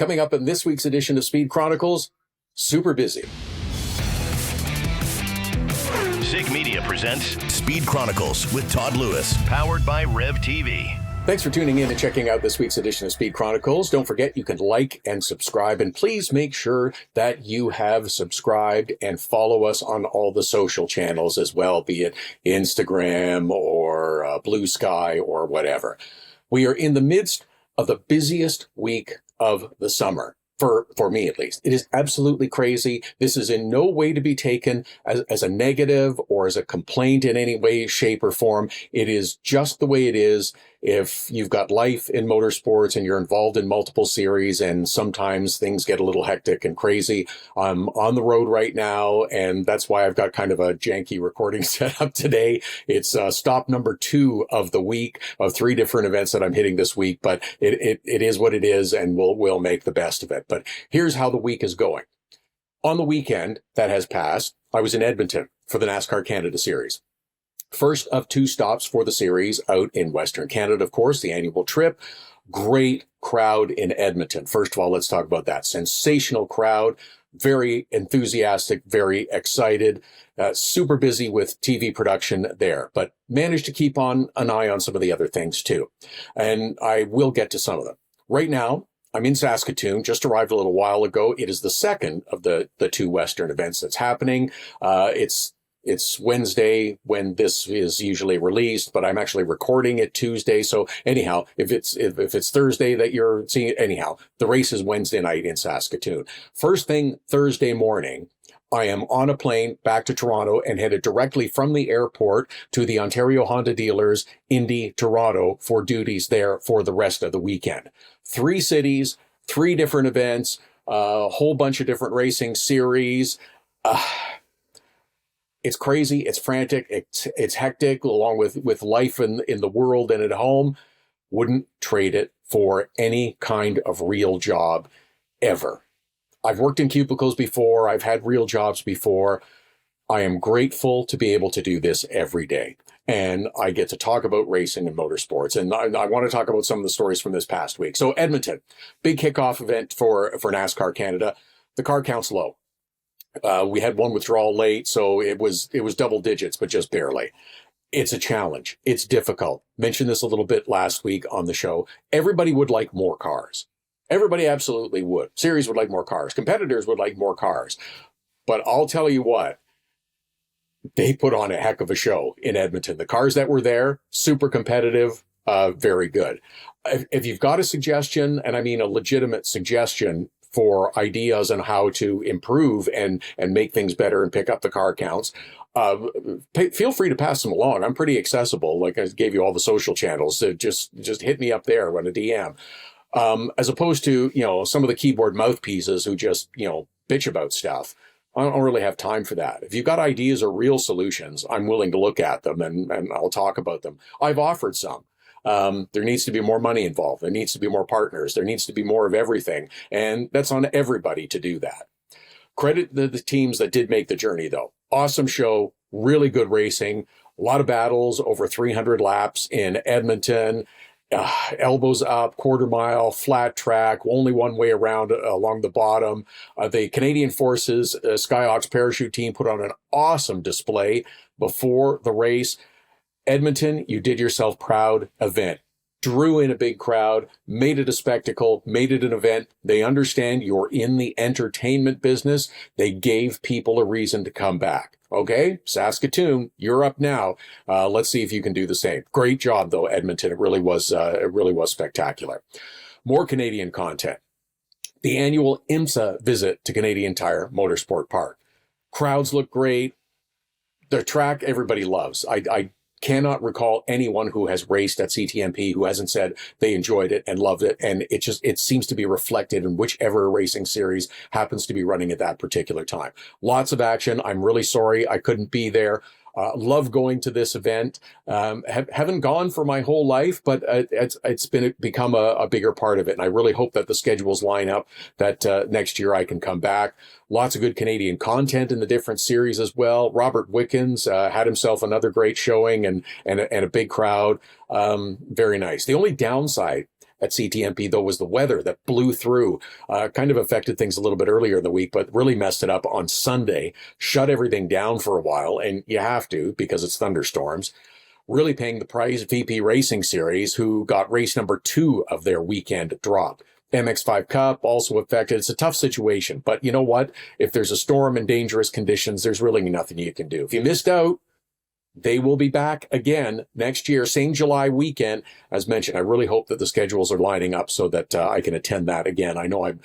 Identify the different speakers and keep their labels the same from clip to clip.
Speaker 1: Coming up in this week's edition of Speed Chronicles, super busy.
Speaker 2: SIG Media presents Speed Chronicles with Todd Lewis, powered by Rev TV.
Speaker 1: Thanks for tuning in and checking out this week's edition of Speed Chronicles. Don't forget you can like and subscribe, and please make sure that you have subscribed and follow us on all the social channels as well, be it Instagram or Blue Sky or whatever. We are in the midst of the busiest week of the summer. For me, at least. It is absolutely crazy. This is in no way to be taken as a negative or as a complaint in any way, shape, or form. It is just the way it is. If you've got life in motorsports and you're involved in multiple series and sometimes things get a little hectic and crazy, I'm on the road right now, and that's why I've got kind of a janky recording set up today. It's stop number 2 of the week of 3 different events that I'm hitting this week, but it is what it is, and we'll make the best of it. But here's how the week is going. On the weekend that has passed, I was in Edmonton for the NASCAR Canada series. First of 2 stops for the series out in Western Canada, of course, the annual trip. Great crowd in Edmonton. First of all, let's talk about that. Sensational crowd, very enthusiastic, very excited, super busy with TV production there, but managed to keep on an eye on some of the other things too. And I will get to some of them. Right now, I'm in Saskatoon, just arrived a little while ago. It is the second of the 2 Western events that's happening. It's Wednesday when this is usually released, but I'm actually recording it Tuesday. So anyhow, if it's Thursday that you're seeing it, anyhow, the race is Wednesday night in Saskatoon. First thing Thursday morning, I am on a plane back to Toronto and headed directly from the airport to the Ontario Honda dealers, Indy Toronto, for duties there for the rest of the weekend. 3 cities, 3 different events, a whole bunch of different racing series. It's crazy. It's frantic. It's hectic, along with life in the world and at home. Wouldn't trade it for any kind of real job ever. I've worked in cubicles before. I've had real jobs before. I am grateful to be able to do this every day. And I get to talk about racing and motorsports. And I want to talk about some of the stories from this past week. So Edmonton, big kickoff event for NASCAR Canada. The car count's low. We had 1 withdrawal late, so it was double digits, but just barely. It's a challenge. It's difficult. Mentioned this a little bit last week on the show. Everybody would like more cars. Everybody absolutely would. Series would like more cars. Competitors would like more cars. But I'll tell you what, they put on a heck of a show in Edmonton. The cars that were there, super competitive, very good. If you've got a suggestion, and I mean a legitimate suggestion, for ideas on how to improve and make things better and pick up the car counts, feel free to pass them along. I'm pretty accessible. Like I gave you all the social channels. So just hit me up there on a DM. As opposed to, some of the keyboard mouthpieces who just, bitch about stuff. I don't really have time for that. If you've got ideas or real solutions, I'm willing to look at them and I'll talk about them. I've offered some. There needs to be more money involved. There needs to be more partners. There needs to be more of everything. And that's on everybody to do that. Credit the teams that did make the journey, though. Awesome show, really good racing, a lot of battles, over 300 laps in Edmonton, elbows up, quarter mile, flat track, only one way around along the bottom. The Canadian Forces Skyhawks parachute team put on an awesome display before the race. Edmonton, you did yourself proud event. Drew in a big crowd, made it a spectacle, made it an event. They understand you're in the entertainment business. They gave people a reason to come back. Okay, Saskatoon, you're up now. Let's see if you can do the same. Great job, though, Edmonton. It really was spectacular. More Canadian content. The annual IMSA visit to Canadian Tire Motorsport Park. Crowds look great. The track everybody loves. I cannot recall anyone who has raced at CTMP who hasn't said they enjoyed it and loved it. And it seems to be reflected in whichever racing series happens to be running at that particular time. Lots of action. I'm really sorry I couldn't be there. Love going to this event. Haven't gone for my whole life, but it's become a bigger part of it. And I really hope that the schedules line up, that next year I can come back. Lots of good Canadian content in the different series as well. Robert Wickens had himself another great showing and a big crowd. Very nice. The only downside, at CTMP, though, was the weather that blew through, kind of affected things a little bit earlier in the week, but really messed it up on Sunday, shut everything down for a while, and you have to because it's thunderstorms. Really paying the price, VP Racing Series, who got race number 2 of their weekend drop. MX5 Cup also affected. It's a tough situation, but you know what? If there's a storm and dangerous conditions, there's really nothing you can do. If you missed out, they will be back again next year, same July weekend. As mentioned, I really hope that the schedules are lining up so that I can attend that again. I know I'm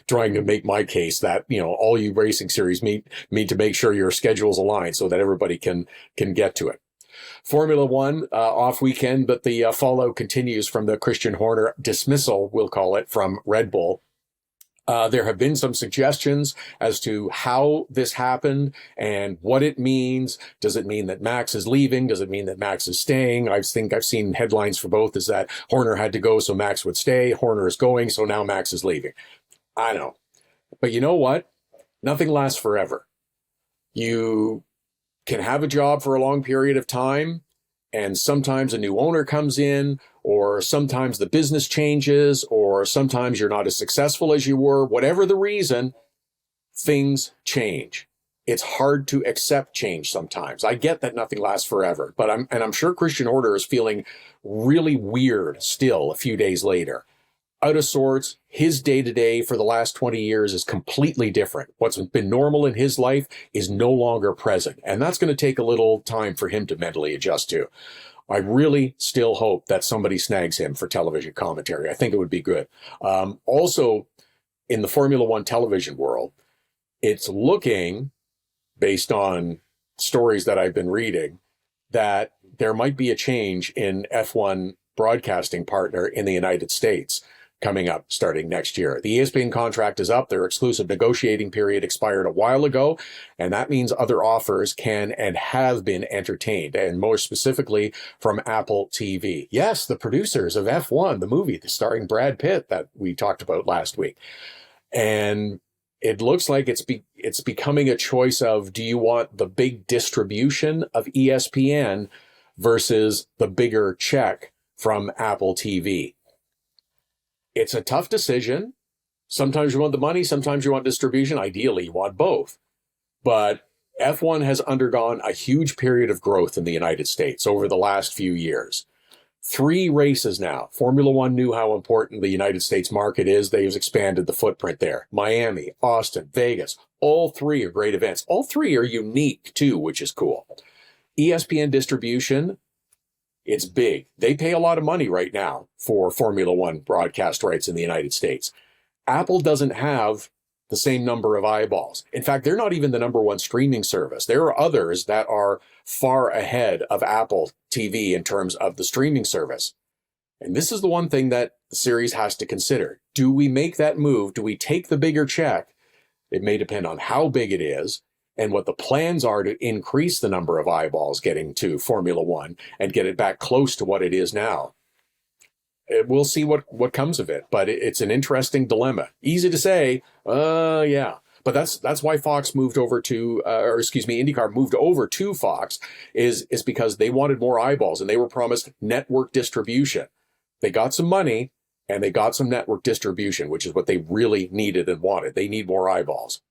Speaker 1: trying to make my case that, all you racing series need to make sure your schedules align so that everybody can get to it. Formula One off weekend, but the fallout continues from the Christian Horner dismissal, we'll call it, from Red Bull. There have been some suggestions as to how this happened and what it means. Does it mean that Max is leaving? Does it mean that Max is staying? I think I've seen headlines for both, is that Horner had to go so Max would stay. Horner is going, so now Max is leaving. I know. But you know what? Nothing lasts forever. You can have a job for a long period of time, and sometimes a new owner comes in, or sometimes the business changes, or sometimes you're not as successful as you were. Whatever the reason, things change. It's hard to accept change sometimes. I get that nothing lasts forever, but I'm sure Christian Horner is feeling really weird still a few days later. Out of sorts. His day-to-day for the last 20 years is completely different. What's been normal in his life is no longer present. And that's going to take a little time for him to mentally adjust to. I really still hope that somebody snags him for television commentary. I think it would be good. Also, in the Formula One television world, it's looking, based on stories that I've been reading, that there might be a change in F1 broadcasting partner in the United States coming up starting next year. The ESPN contract is up. Their exclusive negotiating period expired a while ago, and that means other offers can and have been entertained, and more specifically from Apple TV. Yes, the producers of F1, the movie starring Brad Pitt that we talked about last week. And it looks like it's becoming a choice of, do you want the big distribution of ESPN versus the bigger check from Apple TV? It's a tough decision. Sometimes you want the money, sometimes you want distribution. Ideally, you want both. But F1 has undergone a huge period of growth in the United States over the last few years. 3 races now. Formula One knew how important the United States market is. They've expanded the footprint there. Miami, Austin, Vegas, all 3 are great events. All 3 are unique too, which is cool. ESPN distribution, it's big. They pay a lot of money right now for Formula One broadcast rights in the United States. Apple doesn't have the same number of eyeballs. In fact, they're not even the number 1 streaming service. There are others that are far ahead of Apple TV in terms of the streaming service. And this is the one thing that the series has to consider. Do we make that move? Do we take the bigger check? It may depend on how big it is and what the plans are to increase the number of eyeballs getting to Formula One and get it back close to what it is now. We'll see what comes of it, but it's an interesting dilemma. Easy to say, yeah. But that's why Fox moved over to, IndyCar moved over to Fox is because they wanted more eyeballs and they were promised network distribution. They got some money and they got some network distribution, which is what they really needed and wanted. They need more eyeballs.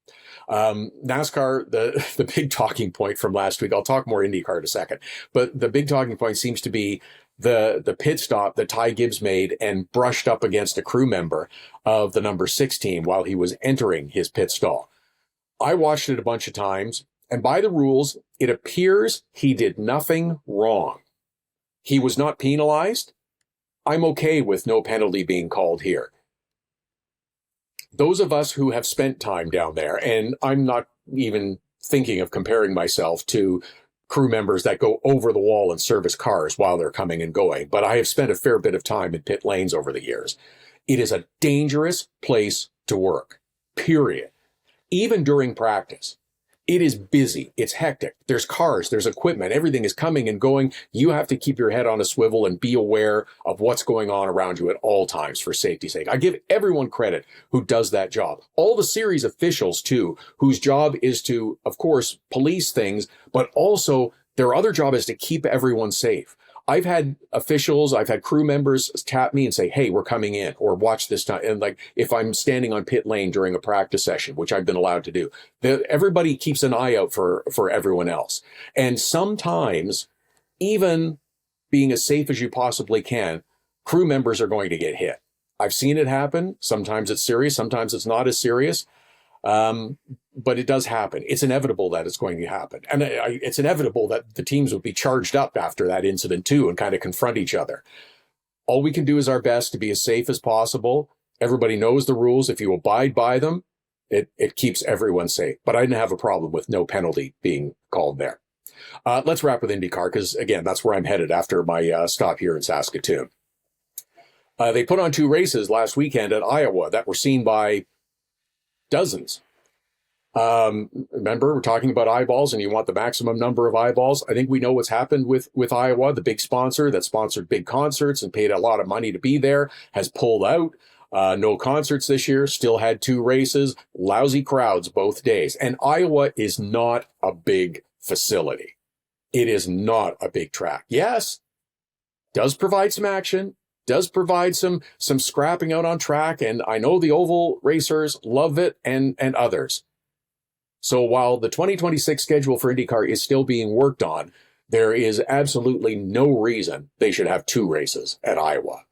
Speaker 1: NASCAR, the big talking point from last week, I'll talk more IndyCar in a second, but the big talking point seems to be the pit stop that Ty Gibbs made and brushed up against a crew member of the number 6 team while he was entering his pit stall. I watched it a bunch of times, and by the rules, it appears he did nothing wrong. He was not penalized. I'm okay with no penalty being called here. Those of us who have spent time down there, and I'm not even thinking of comparing myself to crew members that go over the wall and service cars while they're coming and going, but I have spent a fair bit of time in pit lanes over the years. It is a dangerous place to work, period. Even during practice. It is busy. It's hectic. There's cars, there's equipment, everything is coming and going. You have to keep your head on a swivel and be aware of what's going on around you at all times for safety's sake. I give everyone credit who does that job. All the series officials too, whose job is to, of course, police things, but also their other job is to keep everyone safe. I've had officials, I've had crew members tap me and say, hey, we're coming in, or watch this time. And like, if I'm standing on pit lane during a practice session, which I've been allowed to do, everybody keeps an eye out for everyone else. And sometimes, even being as safe as you possibly can, crew members are going to get hit. I've seen it happen. Sometimes it's serious, sometimes it's not as serious. But it does happen. It's inevitable that it's going to happen. And it's inevitable that the teams would be charged up after that incident too and kind of confront each other. All we can do is our best to be as safe as possible. Everybody knows the rules. If you abide by them, it keeps everyone safe. But I didn't have a problem with no penalty being called there. Let's wrap with IndyCar because, again, that's where I'm headed after my stop here in Saskatoon. They put on 2 races last weekend at Iowa that were seen by dozens. Remember, we're talking about eyeballs and you want the maximum number of eyeballs. I think we know what's happened with Iowa. The big sponsor that sponsored big concerts and paid a lot of money to be there has pulled out. No concerts this year, still had 2 races, lousy crowds both days. And Iowa is not a big facility. It is not a big track. Yes, does provide some action, does provide some scrapping out on track. And I know the oval racers love it and others. So while the 2026 schedule for IndyCar is still being worked on, there is absolutely no reason they should have 2 races at Iowa.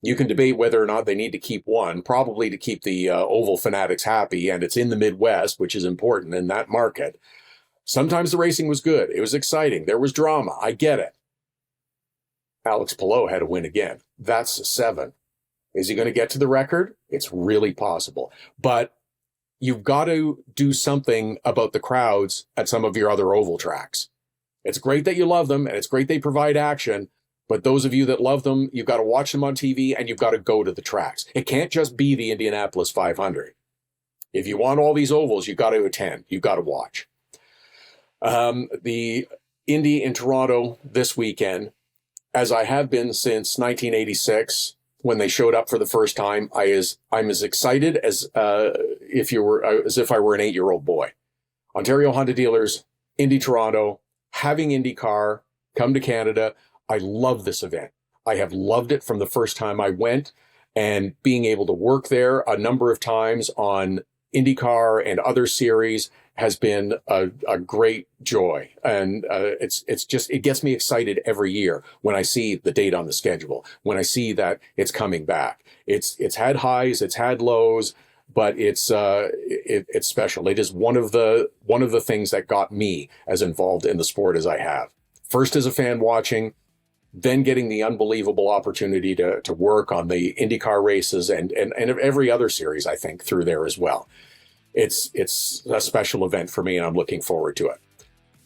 Speaker 1: You can debate whether or not they need to keep one, probably to keep the oval fanatics happy, and it's in the Midwest, which is important in that market. Sometimes the racing was good. It was exciting. There was drama. I get it. Alex Palou had a win again. That's 7. Is he going to get to the record? It's really possible. But you've got to do something about the crowds at some of your other oval tracks. It's great that you love them, and it's great they provide action, but those of you that love them, you've got to watch them on TV, and you've got to go to the tracks. It can't just be the Indianapolis 500. If you want all these ovals, you've got to attend. You've got to watch. The Indy in Toronto this weekend, as I have been since 1986, when they showed up for the first time, I'm as excited as if I were an 8-year-old boy. Ontario Honda dealers, Indy Toronto, having IndyCar come to Canada. I love this event. I have loved it from the first time I went, and being able to work there a number of times on IndyCar and other series has been a great joy. And it gets me excited every year when I see the date on the schedule, when I see that it's coming back. It's had highs, it's had lows, but it's special. It is one of the things that got me as involved in the sport as I have. First as a fan watching, then getting the unbelievable opportunity to work on the IndyCar races and every other series, I think, through there as well. It's a special event for me, and I'm looking forward to it.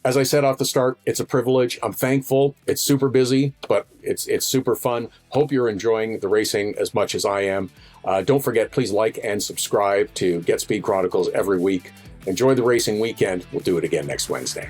Speaker 1: As I said off the start, it's a privilege. I'm thankful. It's super busy, but it's super fun. Hope you're enjoying the racing as much as I am. Don't forget, please like and subscribe to Get Speed Chronicles every week. Enjoy the racing weekend. We'll do it again next Wednesday.